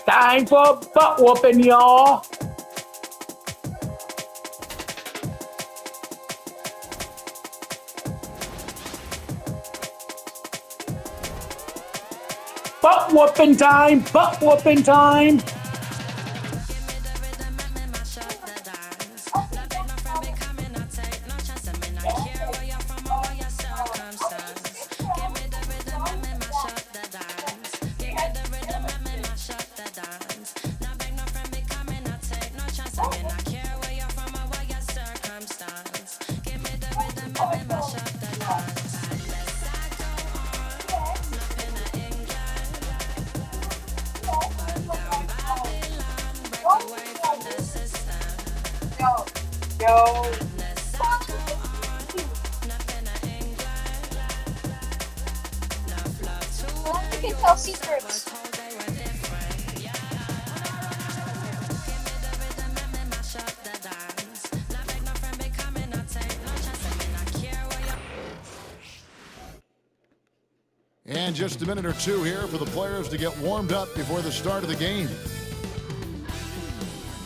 Time for butt whooping, y'all. Butt whooping time, butt whooping time. Yo. You can tell secrets. And just a minute or two here for the players to get warmed up before the start of the game.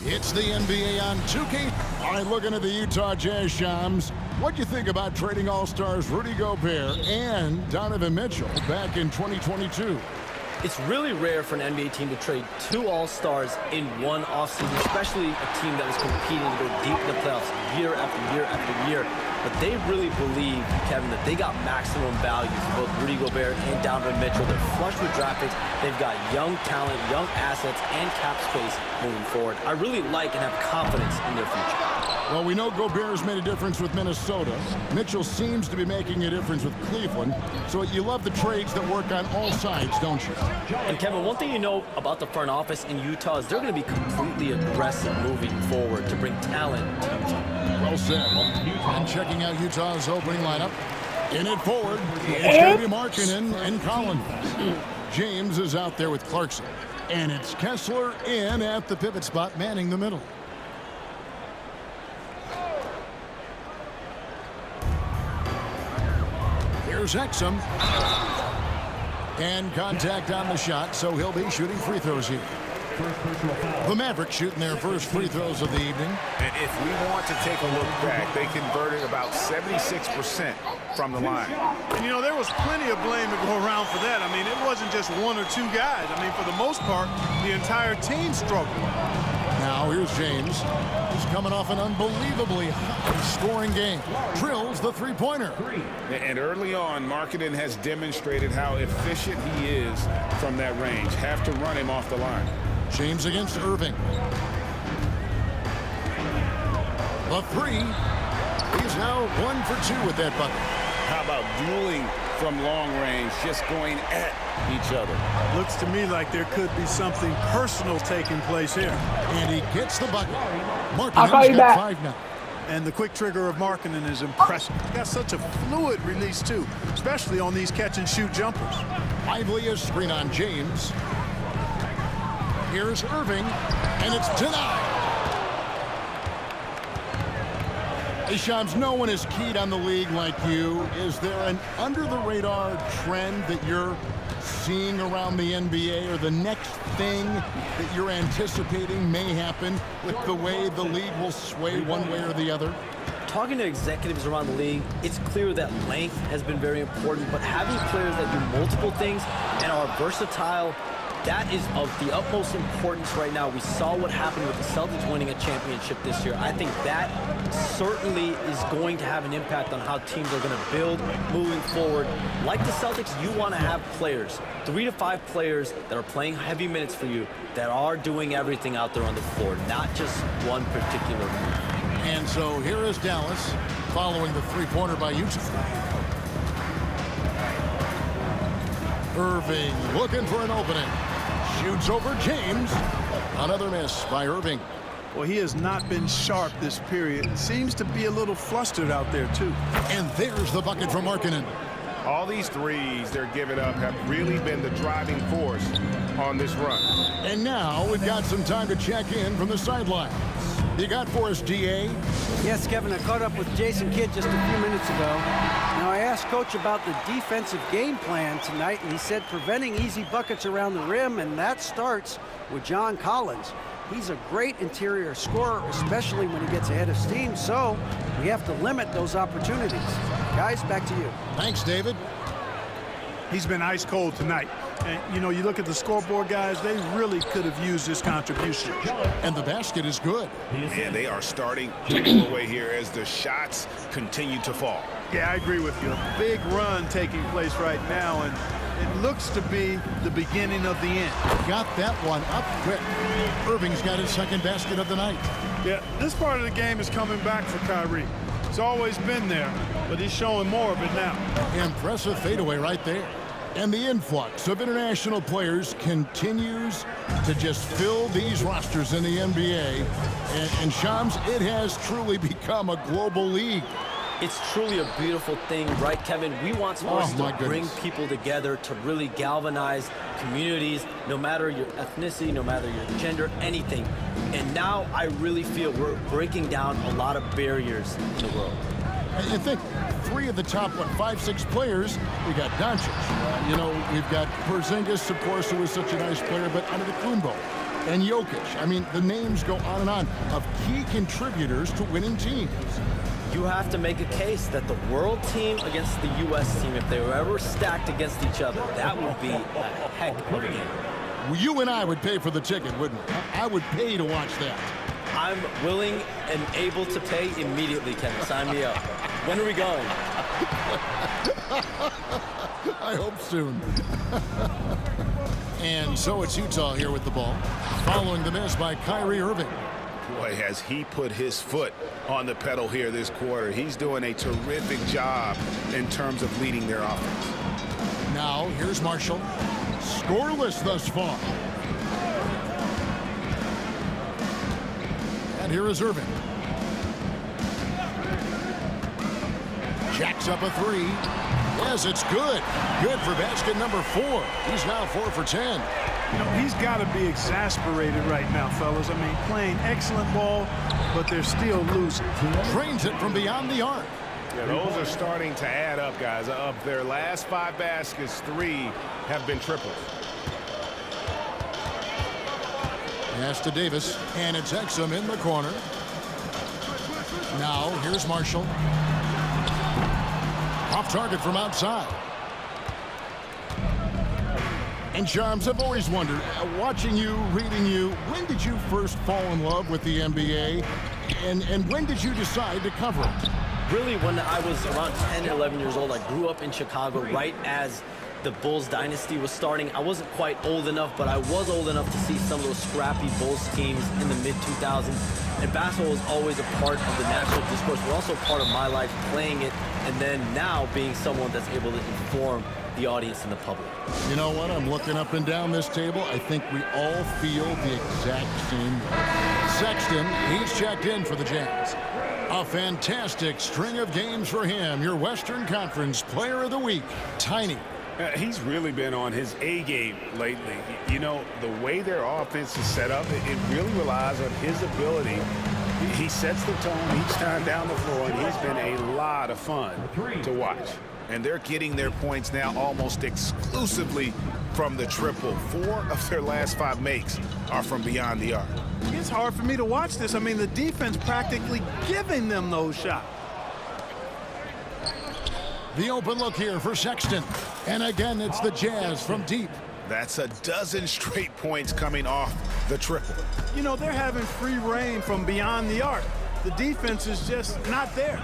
It's the NBA on 2K. All right, looking at the Utah Jazz, Shams. What do you think about trading All-Stars Rudy Gobert and Donovan Mitchell back in 2022? It's really rare for an NBA team to trade two All-Stars in one offseason, especially a team that was competing to go deep in the playoffs year after year after year. But they really believe, Kevin, that they got maximum value for both Rudy Gobert and Donovan Mitchell. They're flush with draft picks. They've got young talent, young assets, and cap space moving forward. I really like and have confidence in their future. Well, we know Gobert's made a difference with Minnesota. Mitchell seems to be making a difference with Cleveland. So you love the trades that work on all sides, don't you? And Kevin, one thing you know about the front office in Utah is they're going to be completely aggressive moving forward to bring talent to Utah. Well said. And checking out Utah's opening lineup. In it forward, it's going to be Markkanen and Collins. James is out there with Clarkson. And it's Kessler in at the pivot spot, manning the middle. Here's Exum. And contact on the shot, so he'll be shooting free throws here. The Mavericks shooting their first free throws of the evening. And if we want to take a look back, they converted about 76% from the line. And, you know, there was plenty of blame to go around for that. I mean, it wasn't just one or two guys. I mean, for the most part, the entire team struggled. Now here's James. He's coming off an unbelievably high-scoring game. Drills the three-pointer. And early on, Markkanen has demonstrated how efficient he is from that range. Have to run him off the line. James against Irving. The three. He's now 1 for 2 with that bucket. How about dueling from long range, just going at each other? Looks to me like there could be something personal taking place here. And he gets the bucket. I'll call you Markkanen's got back. 5 now. And the quick trigger of Markkanen is impressive. He's got such a fluid release, too, especially on these catch-and-shoot jumpers. Lively a screen on James. Here's Irving, and it's denied. Hey, Shams, no one is keyed on the league like you. Is there an under-the-radar trend that you're seeing around the NBA, or the next thing that you're anticipating may happen with the way the league will sway one way or the other? Talking to executives around the league, it's clear that length has been very important, but having players that do multiple things and are versatile, that is of the utmost importance right now. We saw what happened with the Celtics winning a championship this year. I think that certainly is going to have an impact on how teams are going to build moving forward. Like the Celtics, you want to have players, 3 to 5 players that are playing heavy minutes for you, that are doing everything out there on the floor, not just one particular move. And so here is Dallas following the three-pointer by Utah. Irving looking for an opening. Shoots over James. Another miss by Irving. Well, he has not been sharp this period. Seems to be a little flustered out there, too. And there's the bucket from Markkanen. All these threes they're giving up have really been the driving force on this run. And now we've got some time to check in from the sideline. You got for us, DA? Yes, Kevin, I caught up with Jason Kidd just a few minutes ago. Now, I asked Coach about the defensive game plan tonight, and he said preventing easy buckets around the rim, and that starts with John Collins. He's a great interior scorer, especially when he gets ahead of steam, so we have to limit those opportunities. Guys, back to you. Thanks, David. He's been ice cold tonight. And, you know, you look at the scoreboard, guys, they really could have used this contribution. And the basket is good. And they are starting to pull away here as the shots continue to fall. Yeah, I agree with you. A big run taking place right now, and it looks to be the beginning of the end. Got that one up quick. Irving's got his second basket of the night. Yeah, this part of the game is coming back for Kyrie. It's always been there, but he's showing more of it now. Impressive fadeaway right there. And the influx of international players continues to just fill these rosters in the NBA. And Shams, it has truly become a global league. It's truly a beautiful thing, right, Kevin? We want sports to bring goodness. people together, to really galvanize communities, no matter your ethnicity, no matter your gender, anything. And now I really feel we're breaking down a lot of barriers in the world. I think three of the top, 5-6 players, we got Doncic. You know, we've got Porzingis, of course, who is such a nice player, but Antetokounmpo and Jokic. I mean, the names go on and on of key contributors to winning teams. You have to make a case that the world team against the U.S. team, if they were ever stacked against each other, that would be a heck of a game. Well, you and I would pay for the ticket, wouldn't we? I would pay to watch that. I'm willing and able to pay immediately, Kevin. Sign me up. When are we going? I hope soon. And so it's Utah here with the ball, following the miss by Kyrie Irving. Boy, has he put his foot on the pedal here this quarter. He's doing a terrific job in terms of leading their offense. Now, here's Marshall. Scoreless thus far. And here is Irving. Jacks up a three. Yes, it's good. Good for basket number 4. He's now 4 for 10. You know, he's got to be exasperated right now, fellas. I mean, playing excellent ball, but they're still losing. Drains it from beyond the arc. Yeah, those are starting to add up, guys. Of their last 5 baskets, 3 have been triples. Pass to Davis, and it's Exum in the corner. Now, here's Marshall. Off target from outside. And Shams, I've always wondered, watching you, reading you, when did you first fall in love with the NBA? And when did you decide to cover it? Really, when I was around 10 or 11 years old, I grew up in Chicago right as the Bulls dynasty was starting. I wasn't quite old enough, but I was old enough to see some of those scrappy Bulls teams in the mid-2000s. And basketball was always a part of the national discourse, but also part of my life playing it, and then now being someone that's able to inform the audience and the public. You know what? I'm looking up and down this table. I think we all feel the exact same way. Sexton, he's checked in for the Jazz. A fantastic string of games for him. Your Western Conference Player of the Week, Tiny. He's really been on his A game lately. You know, the way their offense is set up, it really relies on his ability. He sets the tone each time down the floor, and he's been a lot of fun to watch. And they're getting their points now almost exclusively from the triple. 4 of their last 5 makes are from beyond the arc. It's hard for me to watch this. I mean, the defense practically giving them those shots. The open look here for Sexton. And again, it's the Jazz from deep. That's a dozen straight points coming off the triple. You know, they're having free reign from beyond the arc. The defense is just not there.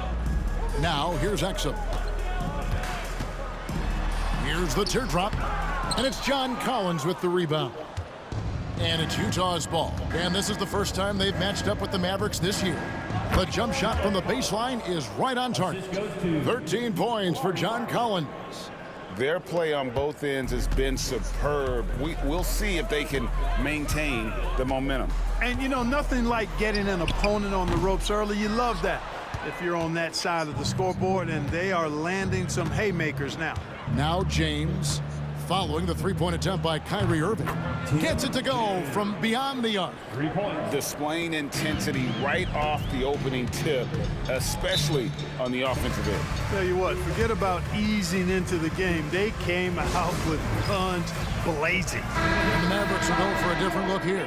Now, here's Exum. Here's the teardrop. And it's John Collins with the rebound. And it's Utah's ball. And this is the first time they've matched up with the Mavericks this year. The jump shot from the baseline is right on target. 13 points for John Collins. Their play on both ends has been superb. We'll see if they can maintain the momentum. And, you know, nothing like getting an opponent on the ropes early. You love that if you're on that side of the scoreboard, and they are landing some haymakers now. Now James, following the three-point attempt by Kyrie Irving. Gets it to go from beyond the arc. Displaying intensity right off the opening tip, especially on the offensive end. Tell you what, forget about easing into the game. They came out with guns blazing. And the Mavericks will go for a different look here.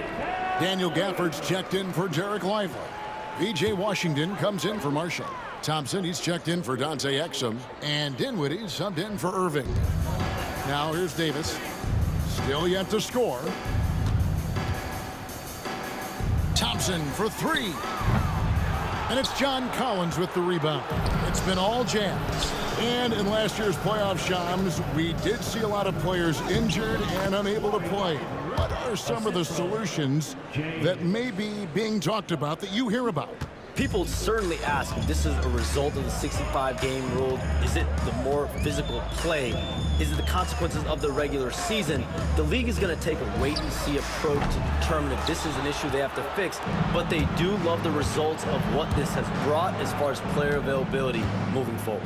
Daniel Gafford's checked in for Jarek Lively. V.J. Washington comes in for Marshall. Thompson, he's checked in for Dante Exum. And Dinwiddie subbed in for Irving. Now here's Davis. Still yet to score. Thompson for three. And it's John Collins with the rebound. It's been all Jazz. And in last year's playoff, Shams, we did see a lot of players injured and unable to play. What are some of the solutions that may be being talked about that you hear about? People certainly ask if this is a result of the 65-game rule. Is it the more physical play? Is it the consequences of the regular season? The league is going to take a wait-and-see approach to determine if this is an issue they have to fix, but they do love the results of what this has brought as far as player availability moving forward.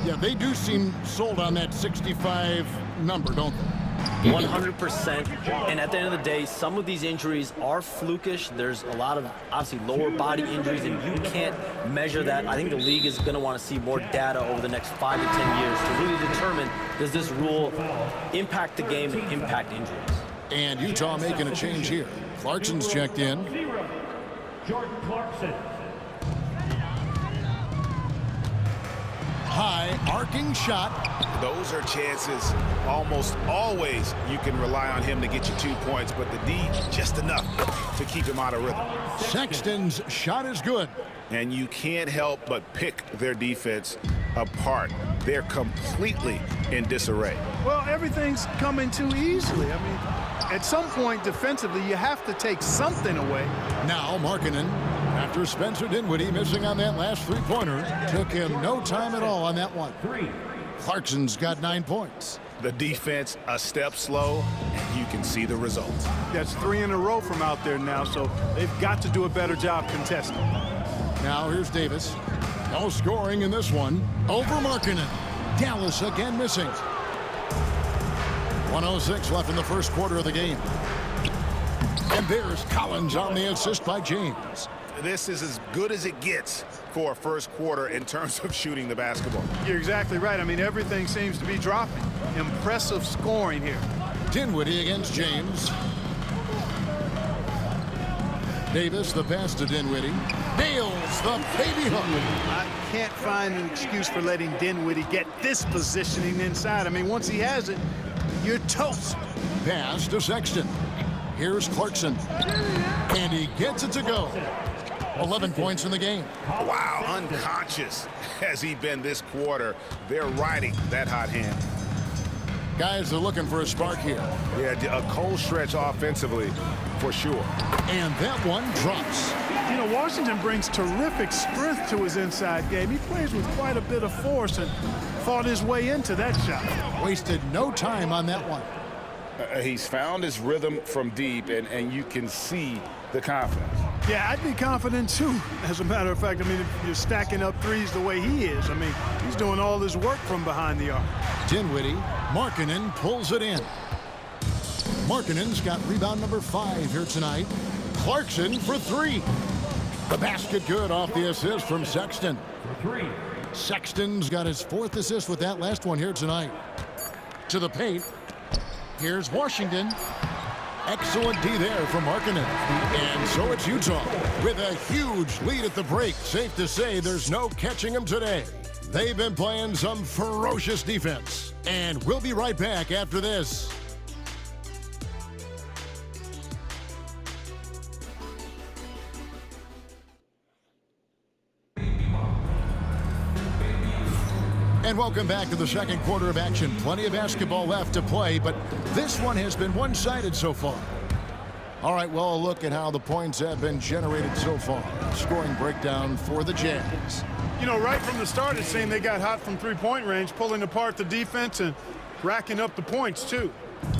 Yeah, they do seem sold on that 65 number, don't they? 100%. And at the end of the day, some of these injuries are flukish. There's a lot of, obviously, lower body injuries, and you can't measure that. I think the league is going to want to see more data over the next 5 to 10 years to really determine, does this rule impact the game and impact injuries? And Utah making a change here. Clarkson's checked in. Jordan Clarkson. High arcing shot. Those are chances almost always you can rely on him to get you 2 points, but the D just enough to keep him out of rhythm. Sexton's shot is good. And you can't help but pick their defense apart. They're completely in disarray. Well, everything's coming too easily. I mean, at some point defensively, you have to take something away. Now Markkanen, after Spencer Dinwiddie missing on that last three-pointer, took him no time at all on that one. Clarkson's got 9 points. The defense a step slow, and you can see the results. That's 3 in a row from out there now, so they've got to do a better job contesting. Now here's Davis. No scoring in this one. Over Markkanen. Dallas again missing. 1:06 left in the first quarter of the game. And there's Collins on the assist by James. This is as good as it gets for a first quarter in terms of shooting the basketball. You're exactly right. I mean, everything seems to be dropping. Impressive scoring here. Dinwiddie against James. Davis, the pass to Dinwiddie. Nails the baby hook. I can't find an excuse for letting Dinwiddie get this positioning inside. I mean, once he has it, you're toast. Pass to Sexton. Here's Clarkson. And he gets it to go. 11 points in the game. Wow, unconscious has he been this quarter. They're riding that hot hand. Guys are looking for a spark here. Yeah, a cold stretch offensively for sure. And that one drops. You know, Washington brings terrific strength to his inside game. He plays with quite a bit of force and fought his way into that shot. Wasted no time on that one. He's found his rhythm from deep, and you can see the confidence. Yeah, I'd be confident too. As a matter of fact, I mean, if you're stacking up threes the way he is, I mean, he's doing all his work from behind the arc. Dinwiddie, Markkanen pulls it in. Markkanen's got rebound number 5 here tonight. Clarkson for 3. The basket good off the assist from Sexton. Sexton's got his 4th assist with that last one here tonight. To the paint. Here's Washington. Excellent D there from Markkanen. And so it's Utah with a huge lead at the break. Safe to say there's no catching them today. They've been playing some ferocious defense. And we'll be right back after this. And welcome back to the second quarter of action. Plenty of basketball left to play, but this one has been one-sided so far. All right, well, a look at how the points have been generated so far. Scoring breakdown for the Jazz. You know, right from the start, it seemed they got hot from three-point range, pulling apart the defense and racking up the points, too.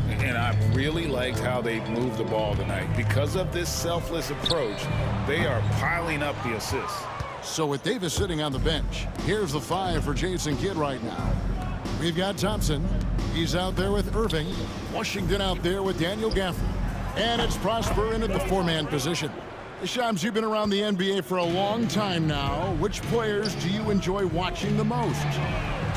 And I really liked how they moved the ball tonight. Because of this selfless approach, they are piling up the assists. So with Davis sitting on the bench, here's the 5 for Jason Kidd right now. We've got Thompson. He's out there with Irving. Washington out there with Daniel Gafford. And it's Prosper in at the four-man position. Shams, you've been around the NBA for a long time now. Which players do you enjoy watching the most?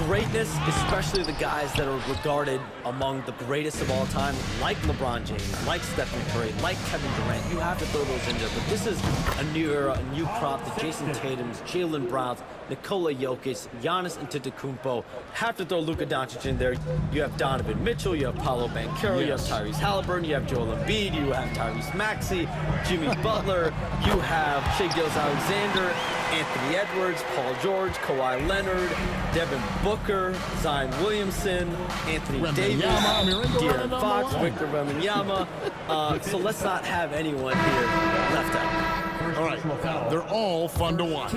Greatness, especially the guys that are regarded among the greatest of all time, like LeBron James, like Stephen Curry, like Kevin Durant. You have to throw those in there. But this is a new era, a new crop. The Jason Tatums, Jaylen Browns, Nikola Jokic, Giannis Antetokounmpo. Have to throw Luka Doncic in there. You have Donovan Mitchell, you have Paolo Banchero, you have Tyrese Halliburton, you have Joel Embiid, you have Tyrese Maxey, Jimmy Butler, you have Shai Gilgeous-Alexander, Anthony Edwards, Paul George, Kawhi Leonard, Devin Booker, Zion Williamson, Anthony Davis, De'Aaron Fox, Victor Wembanyama. So let's not have anyone here left out. All right, they're all fun to watch.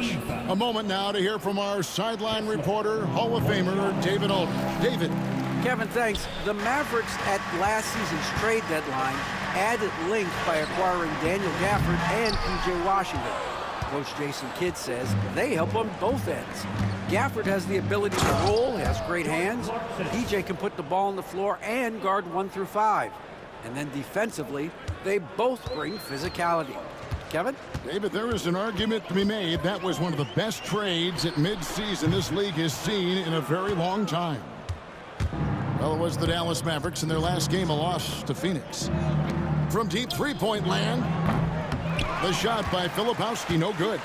A moment now to hear from our sideline reporter, Hall of Famer David Aldridge. David. Kevin, thanks. The Mavericks at last season's trade deadline added length by acquiring Daniel Gafford and P.J. Washington. Coach Jason Kidd says they help on both ends. Gafford has the ability to roll, has great hands. PJ can put the ball on the floor and guard 1 through 5. And then defensively, they both bring physicality. Kevin? David, there is an argument to be made. That was one of the best trades at midseason this league has seen in a very long time. Well, it was the Dallas Mavericks in their last game, a loss to Phoenix. From deep three-point land, the shot by Filipowski, no good.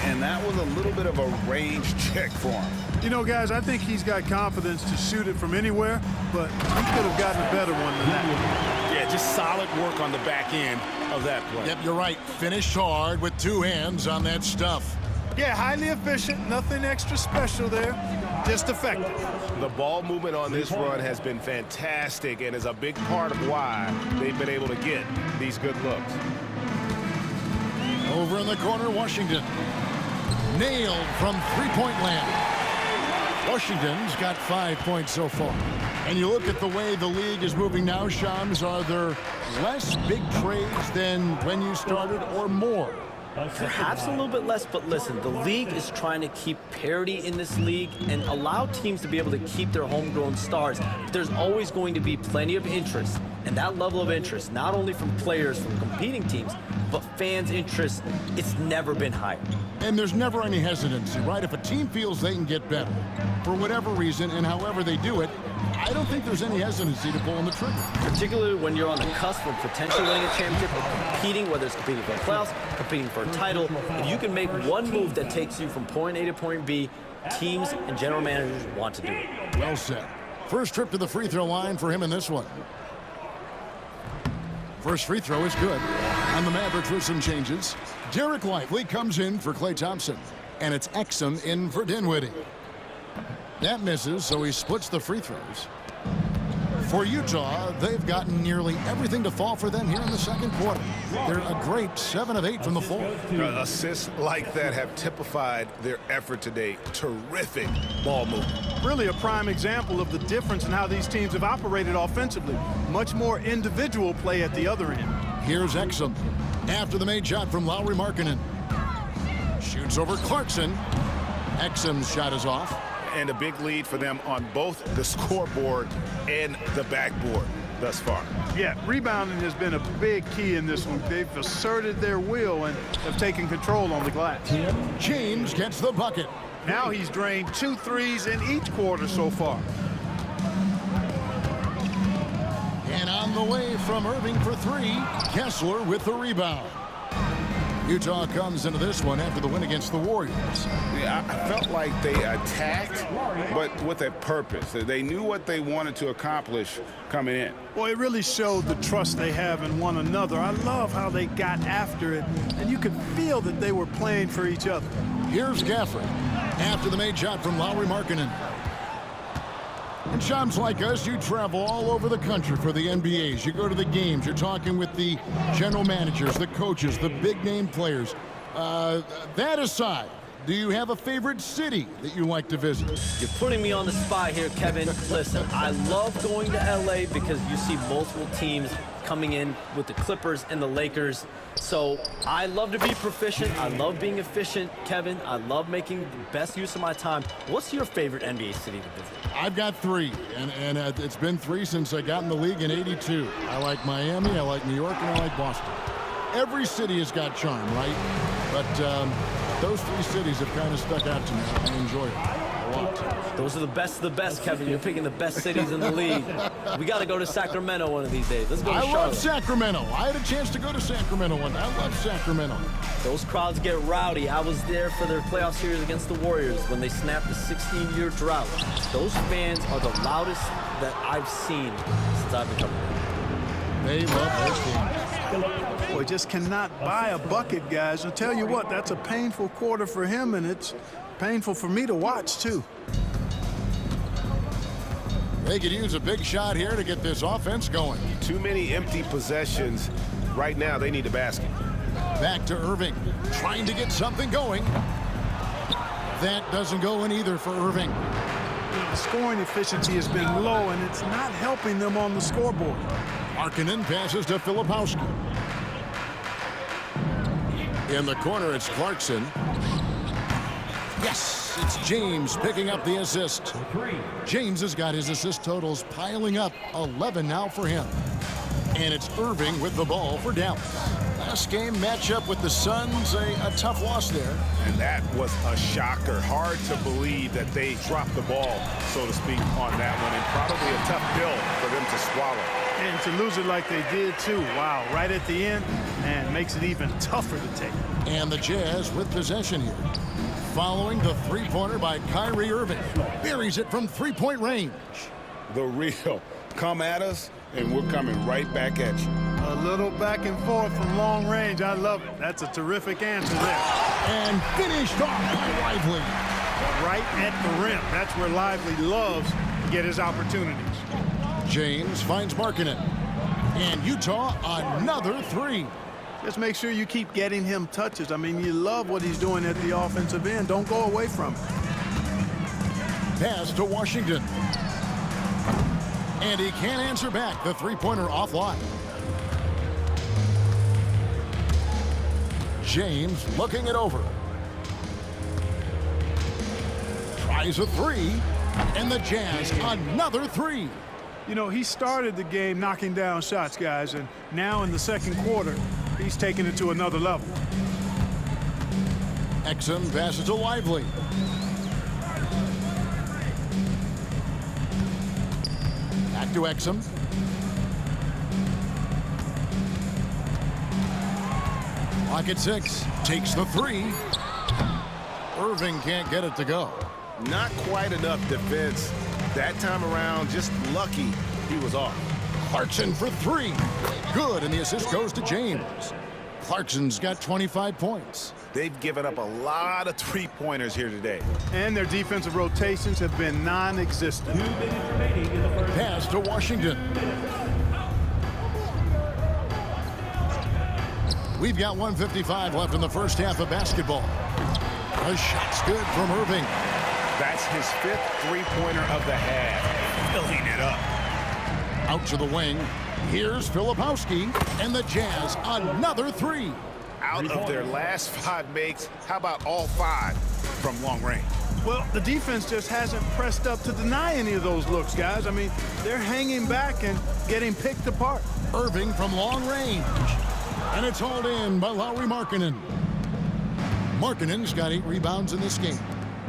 And that was a little bit of a range check for him. You know, guys, I think he's got confidence to shoot it from anywhere, but he could have gotten a better one than that. Yeah, just solid work on the back end of that play. Yep, you're right. Finished hard with two hands on that stuff. Yeah, highly efficient, nothing extra special there, just effective. The ball movement on this run has been fantastic and is a big part of why they've been able to get these good looks. Over in the corner, Washington. Nailed from three-point land. Washington's got 5 points so far. And you look at the way the league is moving now, Shams, are there less big trades than when you started or more? Perhaps a little bit less, but listen, the league is trying to keep parity in this league and allow teams to be able to keep their homegrown stars. There's always going to be plenty of interest, and that level of interest, not only from players from competing teams, but fans' interest, it's never been higher. And there's never any hesitancy, right? If a team feels they can get better, for whatever reason and however they do it, I don't think there's any hesitancy to pulling the trigger. Particularly when you're on the cusp of potentially winning a championship or competing, whether it's competing for the playoffs, competing for a title. If you can make one move that takes you from point A to point B, teams and general managers want to do it. Well said. First trip to the free throw line for him in this one. First free throw is good. On the Mavericks with some changes. Derek Lively comes in for Klay Thompson. And it's Exum in for Dinwiddie. That misses, so he splits the free throws. For Utah, they've gotten nearly everything to fall for them here in the second quarter. They're a great 7 of 8 from the floor. Assists like that have typified their effort today. Terrific ball movement. Really a prime example of the difference in how these teams have operated offensively. Much more individual play at the other end. Here's Exum. After the made shot from Lauri Markkanen. Shoots over Clarkson. Exum's shot is off. And a big lead for them on both the scoreboard and the backboard thus far. Yeah, rebounding has been a big key in this one. They've asserted their will and have taken control on the glass. James gets the bucket. Now he's drained 2 threes in each quarter so far. And on the way from Irving for 3, Kessler with the rebound. Utah comes into this one after the win against the Warriors. Yeah, I felt like they attacked, but with a purpose. They knew what they wanted to accomplish coming in. Well, it really showed the trust they have in one another. I love how they got after it, and you could feel that they were playing for each other. Here's Gafford after the made shot from Lauri Markkanen. And Shams, like us, you travel all over the country for the NBAs. You go to the games. You're talking with the general managers, the coaches, the big-name players. That aside, Do you have a favorite city that you like to visit? You're putting me on the spot here, Kevin. Listen, I love going to LA because you see multiple teams coming in with the Clippers and the Lakers. So I love to be proficient. I love being efficient, Kevin. I love making the best use of my time. What's your favorite NBA city to visit? I've got 3, and it's been 3 since I got in the league in '82. I like Miami, I like New York, and I like Boston. Every city has got charm, right? But those 3 cities have kind of stuck out to me. I enjoy it a lot. Those are the best, Kevin. You're picking the best cities in the league. We got to go to Sacramento one of these days. Let's go to Charlotte. I love Sacramento. I had a chance to go to Sacramento one. I love Sacramento. Those crowds get rowdy. I was there for their playoff series against the Warriors when they snapped a 16-year drought. Those fans are the loudest that I've seen since I've been coming here. They love those teams. Boy, just cannot buy a bucket, guys. I'll tell you what, that's a painful quarter for him, and it's painful for me to watch, too. They could use a big shot here to get this offense going. Too many empty possessions. Right now, they need a basket. Back to Irving, trying to get something going. That doesn't go in either for Irving. The scoring efficiency has been low, and it's not helping them on the scoreboard. Markkanen passes to Filipowski. In the corner, it's Clarkson. Yes, it's James picking up the assist. James has got his assist totals piling up, 11 now for him. And it's Irving with the ball for Dallas. Last game matchup with the Suns, a tough loss there. And that was a shocker. Hard to believe that they dropped the ball, so to speak, on that one. And probably a tough pill for them to swallow. And to lose it like they did, too. Wow, right at the end, and makes it even tougher to take. And the Jazz with possession here. Following the three-pointer by Kyrie Irving. Buries it from three-point range. The real. Come at us, and we're coming right back at you. A little back and forth from long range. I love it. That's a terrific answer there. And finished off by Lively. Right at the rim. That's where Lively loves to get his opportunities. James finds Markkanen. And Utah, another 3. Just make sure you keep getting him touches. I mean, you love what he's doing at the offensive end. Don't go away from it. Pass to Washington. And he can't answer back. The three-pointer offline. James looking it over. Tries a 3. And the Jazz, another 3. You know, he started the game knocking down shots, guys, and now in the second quarter, he's taking it to another level. Exum passes to Lively. Back to Exum. Clock at 6. Takes the 3. Irving can't get it to go. Not quite enough defense. That time around, just lucky he was off. Clarkson for 3. Good, and the assist goes to James. Clarkson's got 25 points. They've given up a lot of three-pointers here today. And their defensive rotations have been non-existent. Pass to Washington. We've got 1:55 left in the first half of basketball. A shot's good from Irving. That's his 5th three-pointer of the half. Filling it up. Out to the wing. Here's Filipowski. And the Jazz, another 3. Out of their last 5 makes, how about all 5 from long range? Well, the defense just hasn't pressed up to deny any of those looks, guys. I mean, they're hanging back and getting picked apart. Irving from long range. And it's hauled in by Lauri Markkanen. Markkanen's got 8 rebounds in this game.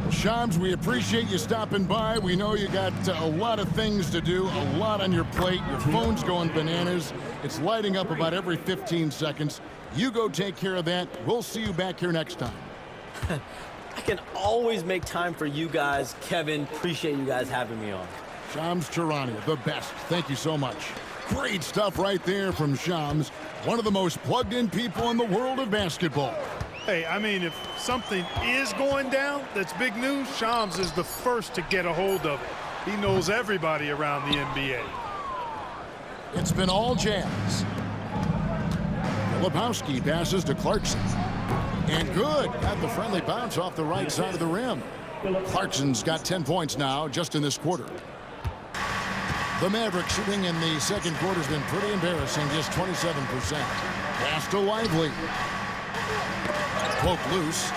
Shams, we appreciate you stopping by. We know you got a lot of things to do, a lot on your plate. Your phone's going bananas. It's lighting up about every 15 seconds. You go take care of that. We'll see you back here next time. I can always make time for you guys. Kevin, appreciate you guys having me on. Shams Charania, the best. Thank you so much. Great stuff right there from Shams, one of the most plugged-in people in the world of basketball. Hey, I mean, if something is going down that's big news, Shams is the first to get a hold of it. He knows everybody around the NBA. It's been all Jazz. Filipowski passes to Clarkson. And good. Got the friendly bounce off the right side of the rim. Clarkson's got 10 points now just in this quarter. The Mavericks shooting in the second quarter has been pretty embarrassing, just 27%. Pass to Lively. Poke loose.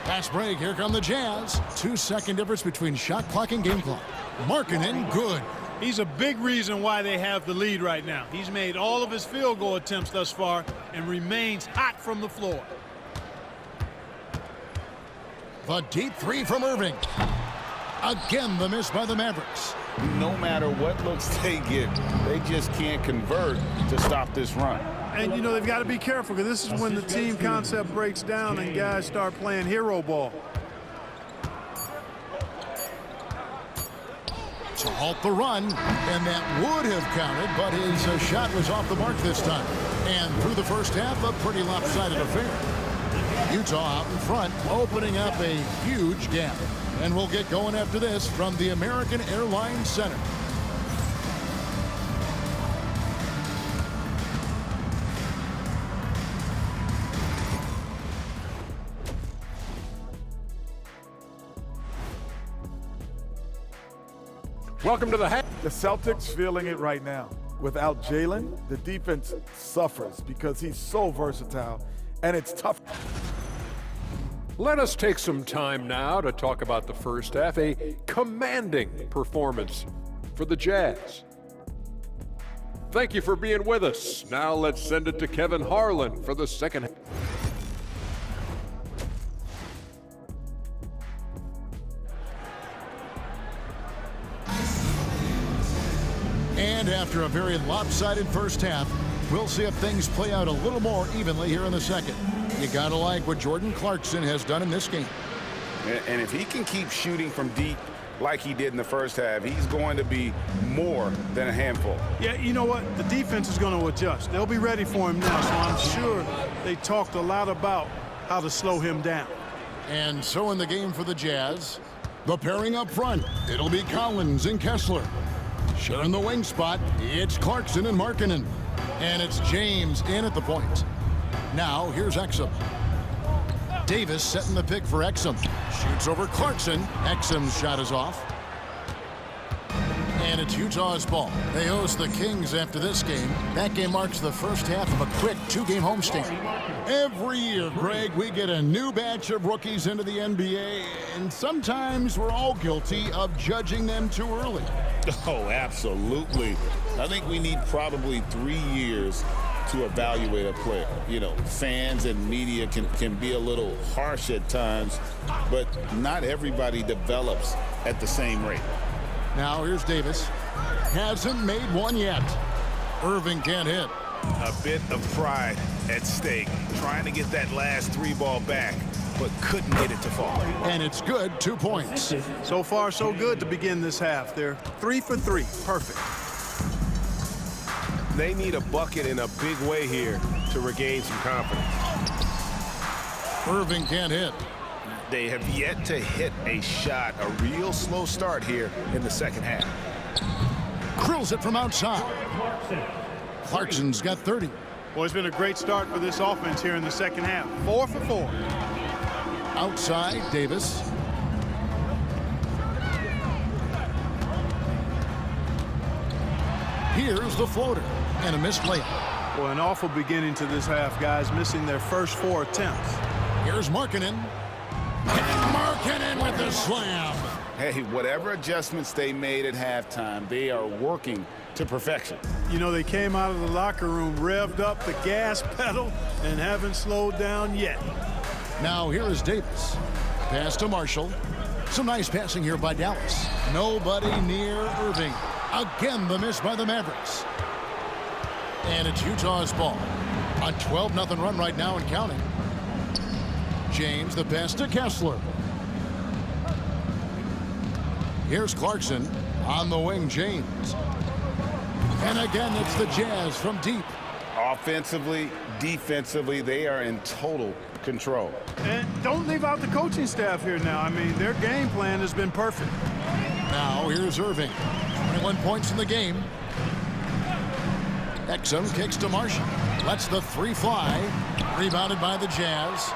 Pass break. Here come the Jazz. 2-second difference between shot clock and game clock. Markkanen, good. He's a big reason why they have the lead right now. He's made all of his field goal attempts thus far and remains hot from the floor. The deep three from Irving. Again, the miss by the Mavericks. No matter what looks they get, they just can't convert to stop this run. And, you know, they've got to be careful because this is when the team concept breaks down and guys start playing hero ball. To halt the run, and that would have counted, but his shot was off the mark this time. And through the first half, a pretty lopsided affair. Utah out in front, opening up a huge gap. And we'll get going after this from the American Airlines Center. Welcome to the half. The Celtics feeling it right now. Without Jalen, the defense suffers because he's so versatile, and it's tough. Let us take some time now to talk about the first half, a commanding performance for the Jazz. Thank you for being with us. Now let's send it to Kevin Harlan for the second half. And after a very lopsided first half, we'll see if things play out a little more evenly here in the second. You gotta like what Jordan Clarkson has done in this game. And if he can keep shooting from deep like he did in the first half, he's going to be more than a handful. Yeah, you know what? The defense is going to adjust. They'll be ready for him now, so I'm sure they talked a lot about how to slow him down. And so in the game for the Jazz, the pairing up front, it'll be Collins and Kessler. Sharing the wing spot, it's Clarkson and Markkanen. And it's James in at the point. Now, here's Exum. Davis setting the pick for Exum. Shoots over Clarkson. Exum's shot is off. And it's Utah's ball. They host the Kings after this game. That game marks the first half of a quick two-game homestand. Every year, Greg, we get a new batch of rookies into the NBA, and sometimes we're all guilty of judging them too early. Oh, absolutely. I think we need probably 3 years to evaluate a player. You know, fans and media can be a little harsh at times, but not everybody develops at the same rate. Now here's Davis. Hasn't made one yet. Irving can't hit. A bit of pride at stake, trying to get that last three ball back, but couldn't get it to fall. And it's good, 2 points. So far, so good to begin this half. They're 3 for 3. Perfect. They need a bucket in a big way here to regain some confidence. Irving can't hit. They have yet to hit a shot, a real slow start here in the second half. Krills it from outside. Clarkson's got 30. Well, it's been a great start for this offense here in the second half. 4 for 4. Outside, Davis. Here's the floater and a missed layup. Well, an awful beginning to this half, guys, missing their first 4 attempts. Here's Markkanen. And Markkanen with the slam. Hey, whatever adjustments they made at halftime, they are working to perfection. You know, they came out of the locker room, revved up the gas pedal, and haven't slowed down yet. Now here is Davis. Pass to Marshall. Some nice passing here by Dallas. Nobody near Irving. Again, the miss by the Mavericks. And it's Utah's ball. A 12-0 run right now and counting. James, the pass to Kessler. Here's Clarkson. On the wing, James. And again, it's the Jazz from deep. Offensively, defensively, they are in total control. And don't leave out the coaching staff here now. I mean, their game plan has been perfect. Now here's Irving. 21 points in the game. Exum kicks to Marshall. Lets the three fly. Rebounded by the Jazz.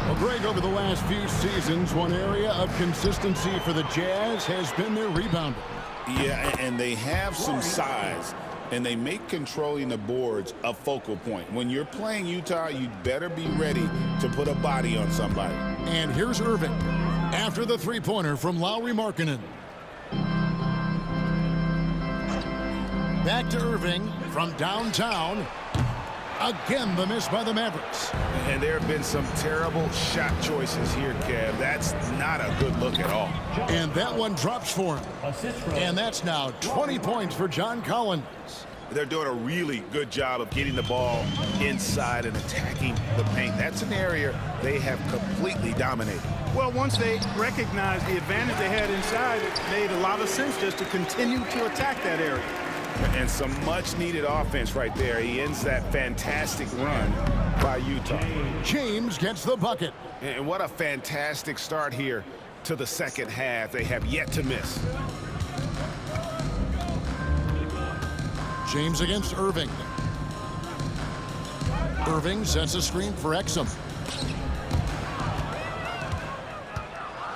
Well, Greg, over the last few seasons, one area of consistency for the Jazz has been their rebounding. Yeah, and they have some size, and they make controlling the boards a focal point. When you're playing Utah, you'd better be ready to put a body on somebody. And here's Irving after the three-pointer from Lauri Markkanen. Back to Irving from downtown. Again, the miss by the Mavericks. And there have been some terrible shot choices here, Kev. That's not a good look at all. And that one drops for him. And that's now 20 points for John Collins. They're doing a really good job of getting the ball inside and attacking the paint. That's an area they have completely dominated. Well, once they recognized the advantage they had inside, it made a lot of sense just to continue to attack that area. And some much-needed offense right there. He ends that fantastic run by Utah. James gets the bucket. And what a fantastic start here to the second half. They have yet to miss. James against Irving. Irving sets a screen for Exum.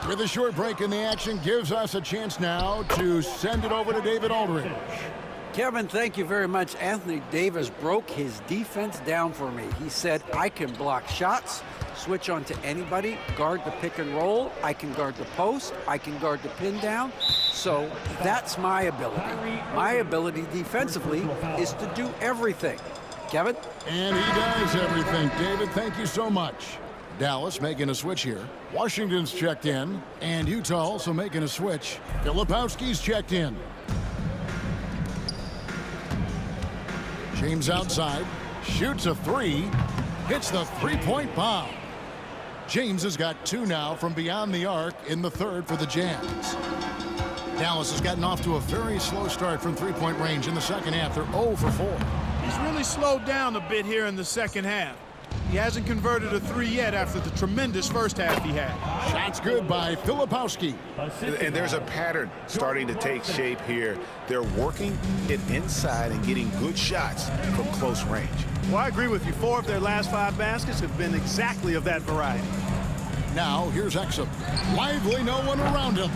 With a short break in the action, gives us a chance now to send it over to David Aldridge. Kevin, thank you very much. Anthony Davis broke his defense down for me. He said, I can block shots, switch on to anybody, guard the pick and roll, I can guard the post, I can guard the pin down. So that's my ability. My ability defensively is to do everything. Kevin? And he does everything. David, thank you so much. Dallas making a switch here. Washington's checked in, and Utah also making a switch. Filipowski's checked in. James outside, shoots a three, hits the three-point bomb. James has got two now from beyond the arc in the third for the Jazz. Dallas has gotten off to a very slow start from three-point range in the second half. They're 0 for 4. He's really slowed down a bit here in the second half. He hasn't converted a three yet after the tremendous first half he had. Shots good by Filipowski. And there's a pattern starting to take shape here. They're working it inside and getting good shots from close range. Well, I agree with you. 4 of their last 5 baskets have been exactly of that variety. Now here's Exum. Lively, no one around him.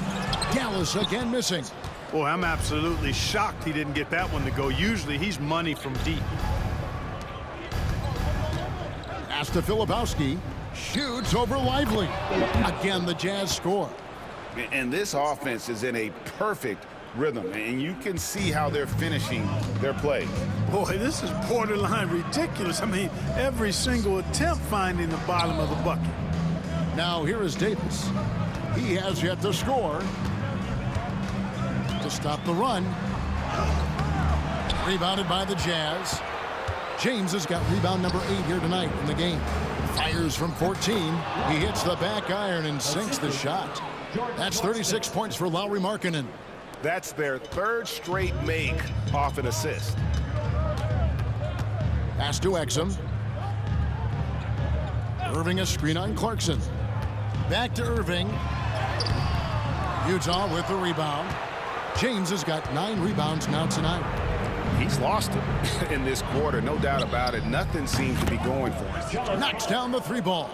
Dallas again missing. Boy, I'm absolutely shocked he didn't get that one to go. Usually he's money from deep. Pass to Filipowski. Shoots over Lively. Again, the Jazz score. And this offense is in a perfect rhythm, and you can see how they're finishing their play. Boy, this is borderline ridiculous. I mean, every single attempt finding the bottom of the bucket. Now here is Davis. He has yet to score. To stop the run. Rebounded by the Jazz. James has got rebound number 8 here tonight in the game. Fires from 14. He hits the back iron and sinks the shot. That's 36 points for Lauri Markkanen. That's their 3rd straight make off an assist. Pass to Exum. Irving a screen on Clarkson. Back to Irving. Utah with the rebound. James has got 9 rebounds now tonight. He's lost it in this quarter, no doubt about it. Nothing seems to be going for him. Knocks down the 3 ball.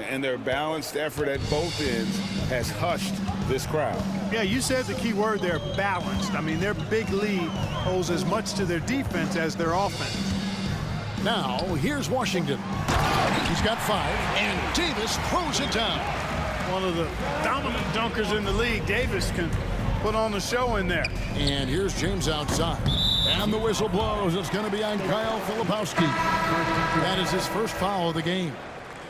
And their balanced effort at both ends has hushed this crowd. Yeah, you said the key word there, balanced. I mean, their big lead owes as much to their defense as their offense. Now, here's Washington. He's got 5, and Davis throws it down. One of the dominant dunkers in the league. Davis can put on the show in there. And here's James outside. And the whistle blows. It's going to be on Kyle Filipowski. That is his first foul of the game.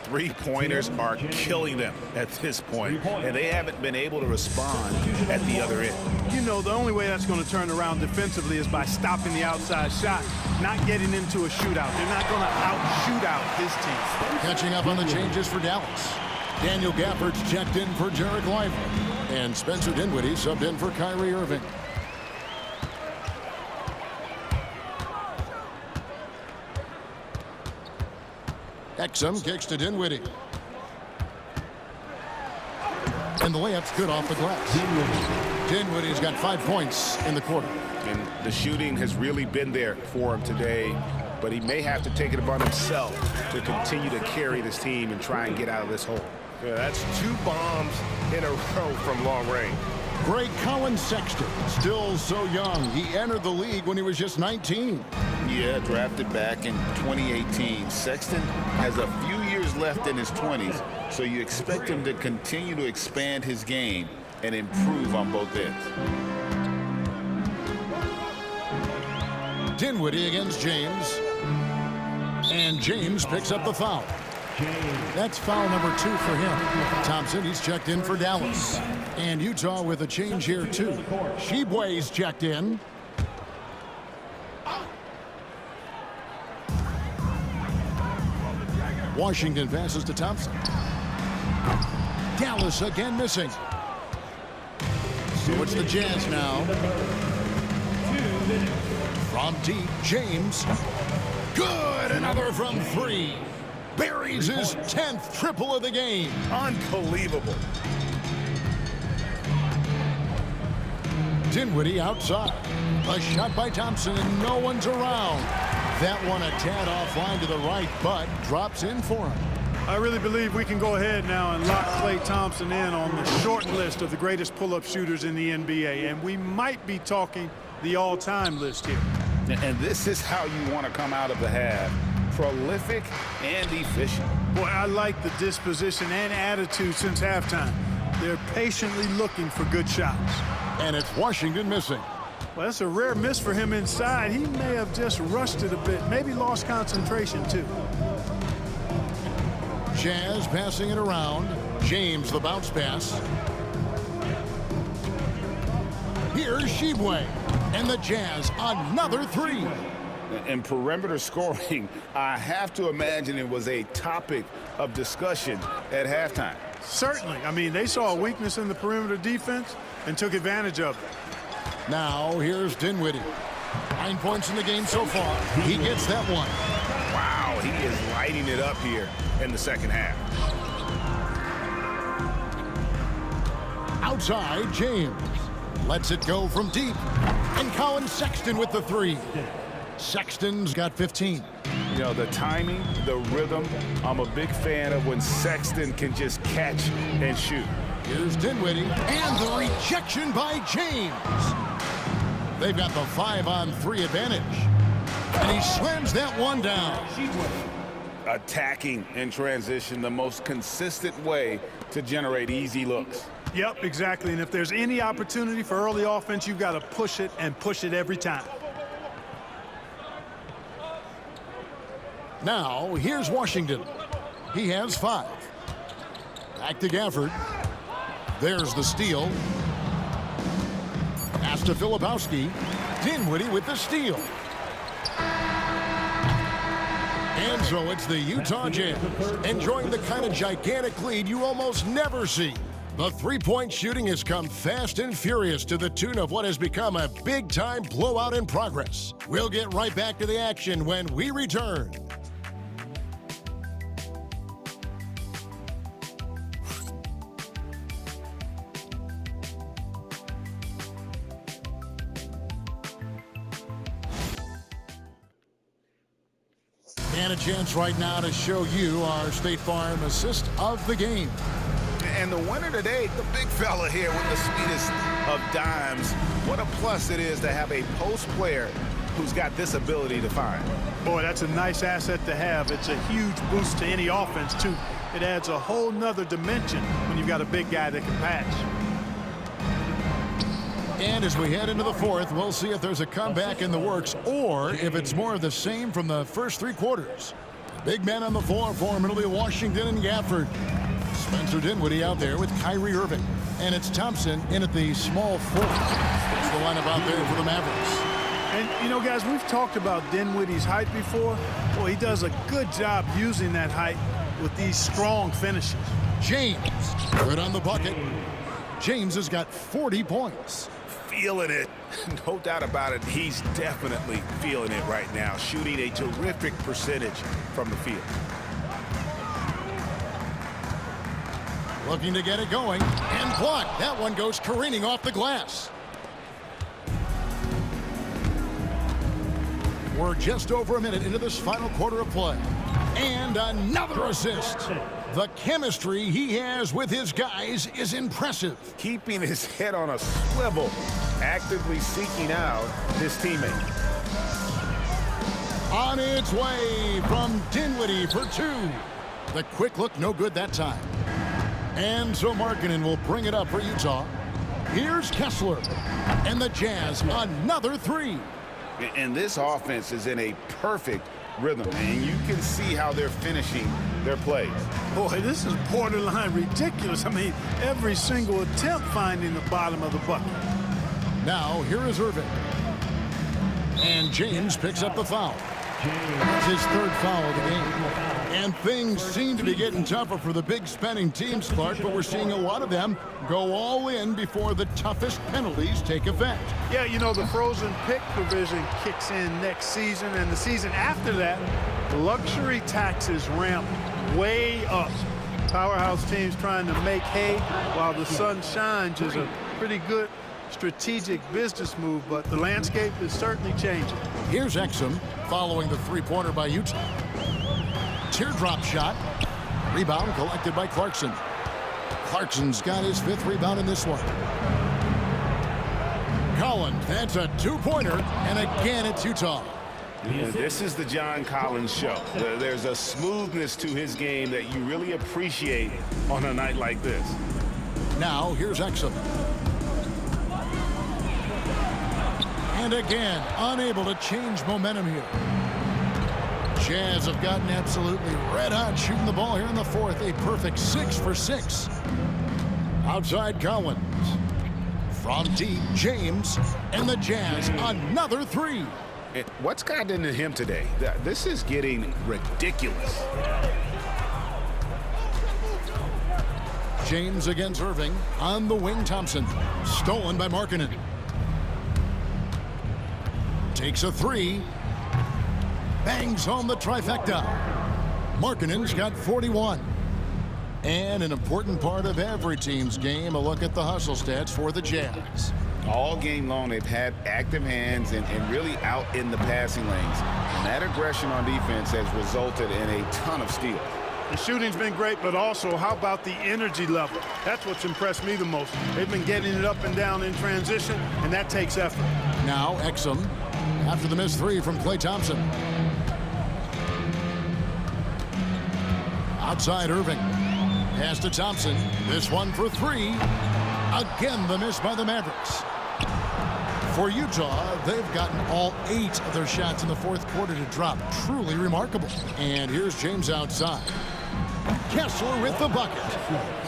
3-pointers are killing them at this point, and they haven't been able to respond at the other end. You know, the only way that's going to turn around defensively is by stopping the outside shot, not getting into a shootout. They're not going to out-shoot out his team. Catching up on the changes for Dallas. Daniel Gafford's checked in for Jarek Lively. And Spencer Dinwiddie subbed in for Kyrie Irving. Exum kicks to Dinwiddie. And the layup's good off the glass. Dinwiddie's got 5 points in the quarter. And the shooting has really been there for him today. but he may have to take it upon himself to continue to carry this team and try and get out of this hole. Yeah, that's 2 bombs in a row from long range. Great Colin Sexton, still so young. He entered the league when he was just 19. Yeah, drafted back in 2018. Sexton has a few years left in his 20s, so you expect him to continue to expand his game and improve on both ends. Dinwiddie against James. And James picks up the foul. That's foul number 2 for him. Thompson, he's checked in for Dallas. And Utah with a change here, too. Sheboy's checked in. Washington passes to Thompson. Dallas again missing. So it's the Jazz now. From deep, James. Good, another from 3. Buries his 10th triple of the game. Unbelievable. Dinwiddie outside. A shot by Thompson, and no one's around. That one a tad offline to the right, but drops in for him. I really believe we can go ahead now and lock Klay Thompson in on the short list of the greatest pull-up shooters in the NBA, and we might be talking the all-time list here. And this is how you want to come out of the half. Prolific and efficient. Boy, I like the disposition and attitude since halftime. They're patiently looking for good shots. And it's Washington missing. Well, that's a rare miss for him inside. He may have just rushed it a bit, maybe lost concentration too. Jazz passing it around. James the bounce pass. Here's Sheboy. And the Jazz another 3. In perimeter scoring, I have to imagine it was a topic of discussion at halftime. Certainly. I mean, they saw a weakness in the perimeter defense and took advantage of it. Now here's Dinwiddie. 9 points in the game so far. He gets that one. Wow, he is lighting it up here in the second half. Outside, James. Lets it go from deep. And Colin Sexton with the 3. Sexton's got 15. You know, the timing, the rhythm, I'm a big fan of when Sexton can just catch and shoot. Here's Dinwiddie, and the rejection by James. They've got the 5-on-3 advantage. And he slams that one down. Attacking in transition, the most consistent way to generate easy looks. Yep, exactly. And if there's any opportunity for early offense, you've got to push it and push it every time. Now, here's Washington. He has 5. Back to Gafford. There's the steal. Pass to Filipowski. Dinwiddie with the steal. And so it's the Utah Jazz enjoying the kind of gigantic lead you almost never see. The three-point shooting has come fast and furious to the tune of what has become a big-time blowout in progress. We'll get right back to the action when we return. And a chance right now to show you our State Farm assist of the game. And the winner today, the big fella here with the sweetest of dimes. What a plus it is to have a post player who's got this ability to find. Boy, that's a nice asset to have. It's a huge boost to any offense, too. It adds a whole nother dimension when you've got a big guy that can pass. And as we head into the fourth, we'll see if there's a comeback in the works or if it's more of the same from the first 3 quarters. Big men on the floor for Middle Washington and Gafford. Spencer Dinwiddie out there with Kyrie Irving. And it's Thompson in at the small 4. That's the lineup out there for the Mavericks. And, you know, guys, we've talked about Dinwiddie's height before. Well, he does a good job using that height with these strong finishes. James, good on the bucket. James has got 40 points. Feeling it. No doubt about it. He's definitely feeling it right now. Shooting a terrific percentage from the field. Looking to get it going. And blocked. That one goes careening off the glass. We're just over a minute into this final quarter of play. And another assist. The chemistry he has with his guys is impressive. Keeping his head on a swivel, actively seeking out his teammate. On its way from Dinwiddie for two. The quick look, no good that time. And so Markkanen will bring it up for Utah. Here's Kessler. And the Jazz, another three. And this offense is in a perfect rhythm, and you can see how they're finishing their plays. Boy, this is borderline ridiculous. I mean, every single attempt finding the bottom of the bucket. Now, here is Irving. And James picks up the foul. That's his third foul of the game. And things seem to be getting tougher for the big spending teams, Clark, but we're seeing a lot of them go all in before the toughest penalties take effect. Yeah, you know, the frozen pick provision kicks in next season, and the season after that, luxury taxes ramp way up. Powerhouse teams trying to make hay while the sun shines is a pretty good strategic business move, but the landscape is certainly changing. Here's Exum following the three-pointer by Utah. Teardrop shot. Rebound collected by Clarkson. Clarkson's got his fifth rebound in this one. Collins, that's a two-pointer, and again it's Utah. This is the John Collins show. There's a smoothness to his game that you really appreciate on a night like this. Now, here's Exum. And again, unable to change momentum here. Jazz have gotten absolutely red hot shooting the ball here in the fourth. A perfect 6 for 6. Outside Collins. From deep, James. And the Jazz, another three. What's gotten into him today? This is getting ridiculous. James against Irving. On the wing, Thompson. Stolen by Markkanen. Takes a three. Bangs home the trifecta. Markkanen's got 41. And an important part of every team's game, a look at the hustle stats for the Jazz. All game long, they've had active hands and really out in the passing lanes. And that aggression on defense has resulted in a ton of steals. The shooting's been great, but also how about the energy level? That's what's impressed me the most. They've been getting it up and down in transition, and that takes effort. Now Exum after the missed three from Klay Thompson. Outside Irving. Pass to Thompson. This one for three. Again, the miss by the Mavericks. For Utah, they've gotten all 8 of their shots in the fourth quarter to drop. Truly remarkable. And here's James outside. Kessler with the bucket.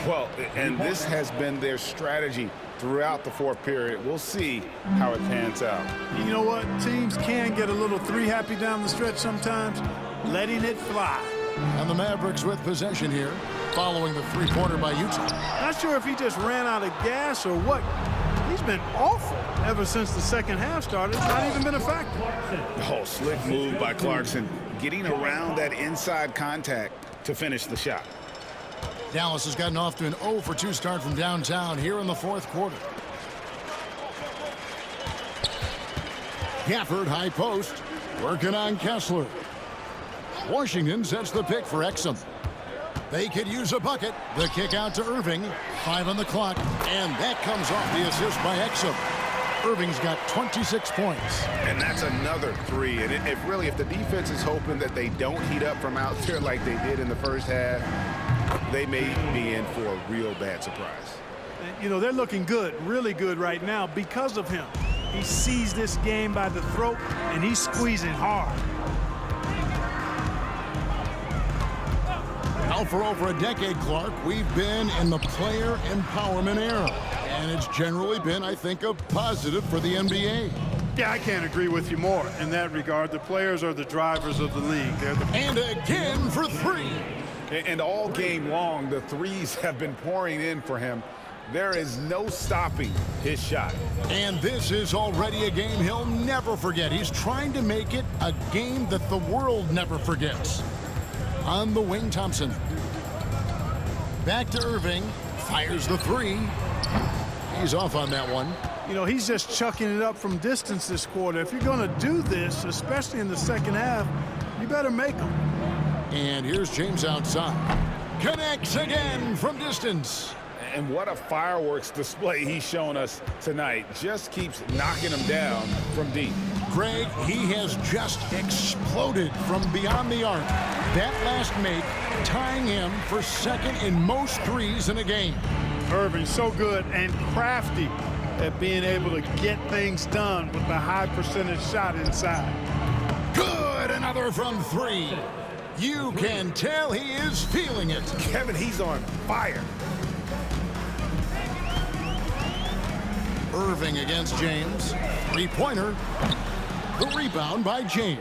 Well, and this has been their strategy throughout the fourth period. We'll see how it pans out. You know what? Teams can get a little three-happy down the stretch sometimes. Letting it fly. And the Mavericks with possession here, following the three-pointer by Utah. Not sure if he just ran out of gas or what. He's been awful ever since the second half started. It's not even been a factor. Oh, slick move by Clarkson, getting around that inside contact to finish the shot. Dallas has gotten off to an 0 for 2 start from downtown here in the fourth quarter. Gafford, high post, working on Kessler. Washington sets the pick for Exum. They could use a bucket. The kick out to Irving. 5 on the clock, and that comes off the assist by Exum. Irving's got 26 points. And that's another three. And if the defense is hoping that they don't heat up from out there like they did in the first half, they may be in for a real bad surprise. And, you know, they're looking good, really good right now because of him. He sees this game by the throat, and he's squeezing hard. Now for over a decade, Clark, we've been in the player empowerment era. And it's generally been, I think, a positive for the NBA. Yeah, I can't agree with you more in that regard. The players are the drivers of the league. And again for three. And all game long, the threes have been pouring in for him. There is no stopping his shot. And this is already a game he'll never forget. He's trying to make it a game that the world never forgets. On the wing, Thompson. Back to Irving. Fires the three. He's off on that one. You know, he's just chucking it up from distance this quarter. If you're going to do this, especially in the second half, you better make them. And here's James outside. Connects again from distance. And what a fireworks display he's shown us tonight. Just keeps knocking them down from deep. Greg, he has just exploded from beyond the arc. That last make tying him for second in most threes in a game. Irving so good and crafty at being able to get things done with the high percentage shot inside. Good, another from three. You can tell he is feeling it. Kevin, he's on fire. Irving against James. Three-pointer. The rebound by James.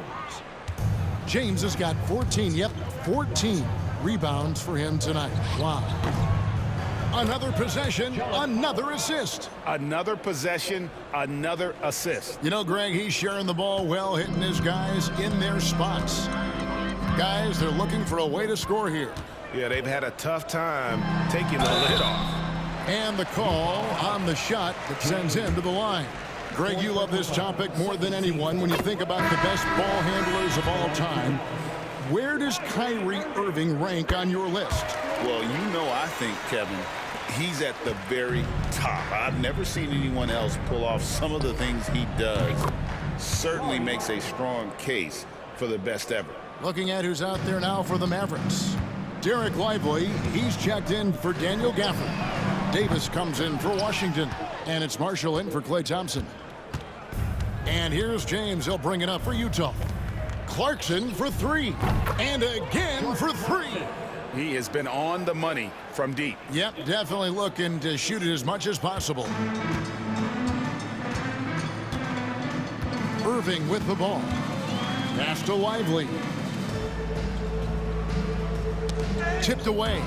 James has got 14 rebounds for him tonight. Wow. Another possession, another assist. Another possession, another assist. You know, Greg, he's sharing the ball well, hitting his guys in their spots. Guys, they're looking for a way to score here. Yeah, they've had a tough time taking the lid off. And the call on the shot that sends him to the line. Greg, you love this topic more than anyone when you think about the best ball handlers of all time. Where does Kyrie Irving rank on your list? Well, you know, I think, Kevin, he's at the very top. I've never seen anyone else pull off some of the things he does. Certainly makes a strong case for the best ever. Looking at who's out there now for the Mavericks. Derek Lively, he's checked in for Daniel Gafford. Davis comes in for Washington. And it's Marshall in for Klay Thompson. And here's James. He'll bring it up for Utah. Clarkson for three. And again for three. He has been on the money from deep. Yep, definitely looking to shoot it as much as possible. Irving with the ball. Pass to Lively. Tipped away.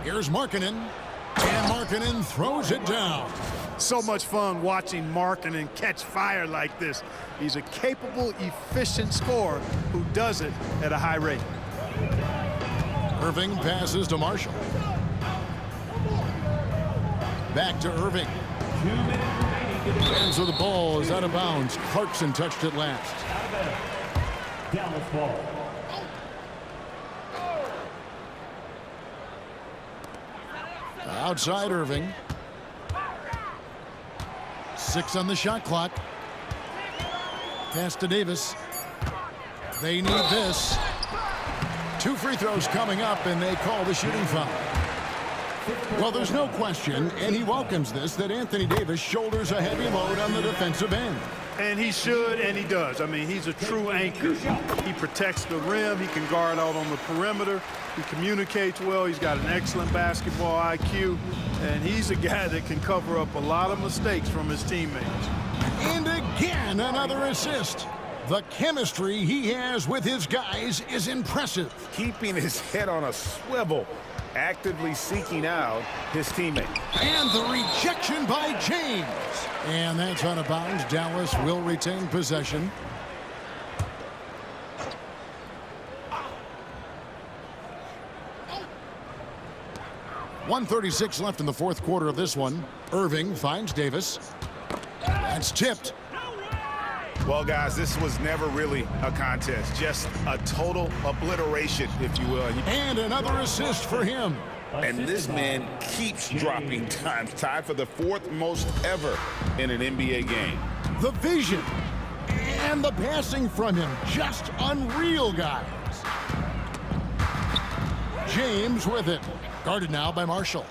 Here's Markkanen. And Markkanen throws it down. So much fun watching Markkanen catch fire like this. He's a capable, efficient scorer who does it at a high rate. Irving passes to Marshall. Back to Irving. And so the ball is out of bounds. Clarkson touched it last. Dallas ball. Outside Irving. 6 on the shot clock. Pass to Davis. They need this. 2 free throws coming up, and they call the shooting foul. Well, there's no question, and he welcomes this, that Anthony Davis shoulders a heavy load on the defensive end. And he should, and he does. I mean, he's a true anchor. He protects the rim. He can guard out on the perimeter. He communicates well. He's got an excellent basketball IQ. And he's a guy that can cover up a lot of mistakes from his teammates. And again, another assist. The chemistry he has with his guys is impressive. Keeping his head on a swivel, actively seeking out his teammate. And the rejection by James. And that's out of bounds. Dallas will retain possession. .136 left in the fourth quarter of this one. Irving finds Davis. That's tipped. Well, guys, this was never really a contest. Just a total obliteration, if you will. And another assist for him. And this man keeps dropping times, tied for the 4th most ever in an NBA game. The vision and the passing from him, just unreal, guys. James with it. Guarded now by Marshall.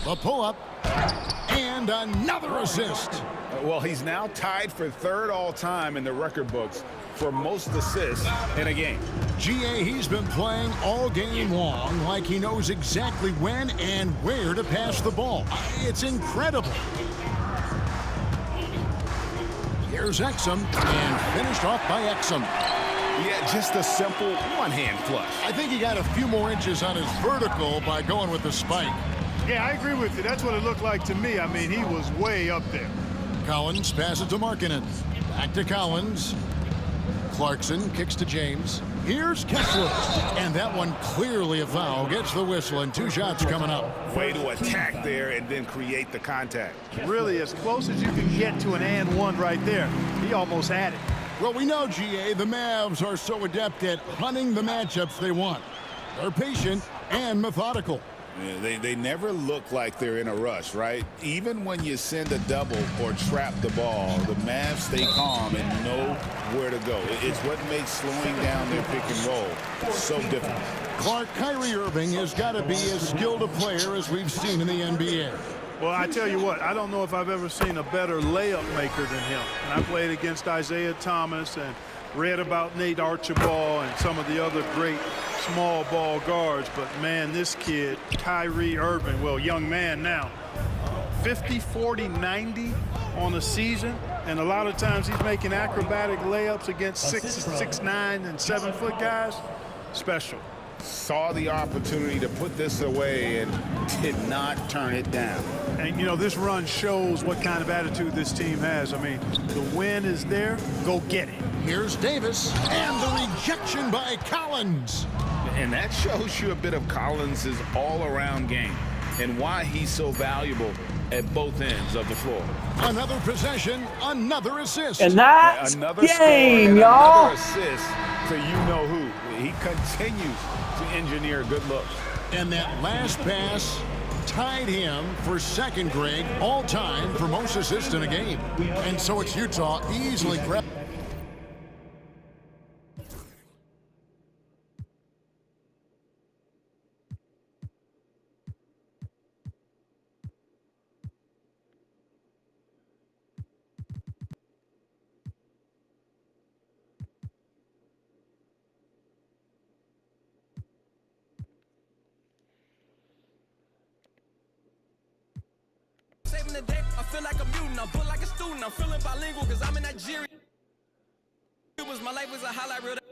The pull-up. And another assist. Well, he's now tied for 3rd all-time in the record books for most assists in a game. GA, he's been playing all game long like he knows exactly when and where to pass the ball. It's incredible. Here's Exum, and finished off by Exum. Yeah, just a simple one-hand flush. I think he got a few more inches on his vertical by going with the spike. Yeah, I agree with you. That's what it looked like to me. I mean, he was way up there. Collins passes to Markkanen. Back to Collins. Clarkson kicks to James. Here's Kessler. And that one clearly a foul. Gets the whistle and 2 shots coming up. Way to attack there and then create the contact. Really as close as you can get to an and one right there. He almost had it. Well, we know, GA, the Mavs are so adept at hunting the matchups they want. They're patient and methodical. Yeah, they never look like they're in a rush, right? Even when you send a double or trap the ball, the Mavs stay calm and know where to go. It's what makes slowing down their pick and roll so difficult. Clark, Kyrie Irving has got to be as skilled a player as we've seen in the NBA. Well, I tell you what, I don't know if I've ever seen a better layup maker than him. And I played against Isaiah Thomas and read about Nate Archibald and some of the other great small ball guards, but man, this kid, Kyrie Irving, well, young man now, 50, 40, 90 on a season, and a lot of times he's making acrobatic layups against 6'9" and 7-foot guys. Special. Saw the opportunity to put this away and did not turn it down. And, you know, this run shows what kind of attitude this team has. I mean, the win is there. Go get it. Here's Davis, and the rejection by Collins. And that shows you a bit of Collins' all-around game and why he's so valuable at both ends of the floor. Another possession, another assist. And that's Another game, score, y'all. another assist to you-know-who. He continues to engineer good looks. And that last pass tied him for second, Greg, all-time for most assists in a game. And so it's Utah easily grabbed. Saving the day, I feel like a mutant, I'm built like a student, I'm feeling bilingual cause I'm in Nigeria. My life was a highlight reel.